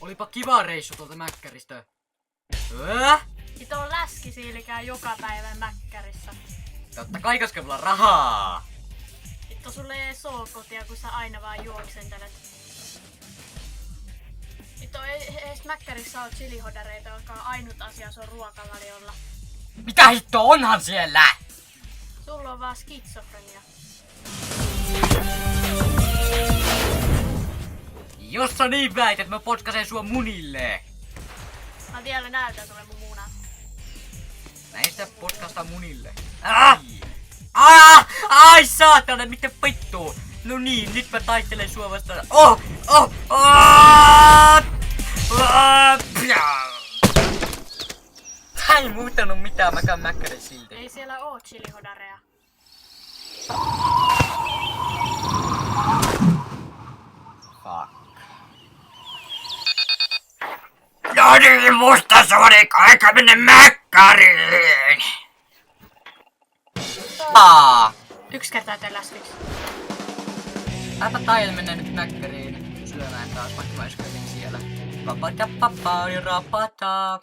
Olipa kiva reissu tuolta Mäkkäristä. Ito on läskisiilikää joka päivä Mäkkärissä. Totta kai, koska mulla on rahaa. Itto sulle ei soo kotia, kun sä aina vaan juoksentelet. Itto ei edes Mäkkärissä oo chilihodareita, jotka on ainut asia sun ruokavaliolla. Mitä hitto onhan siellä? Sulla on vaan skitsofrenia. Jos sä niin väität, mä potkasen sua munille. Mä vielä näytän sulle mun munat. Näin sitä potkasta munille. Ai saatana, mitä vittua? No niin, nyt mä taistelen sua vastaan. Tää ei muuttanut mitään, mä käyn Mäkkärin silti. Ei siellä oo chilihodareja. Fuck. No niin, Mustasoonik, aika mennä Mäkkäriin! Yksi kertaa teen läskiksi. Äpä tajan mennä nyt Mäkkäriin syömään taas, vaikka mä äsken siellä. Rapata.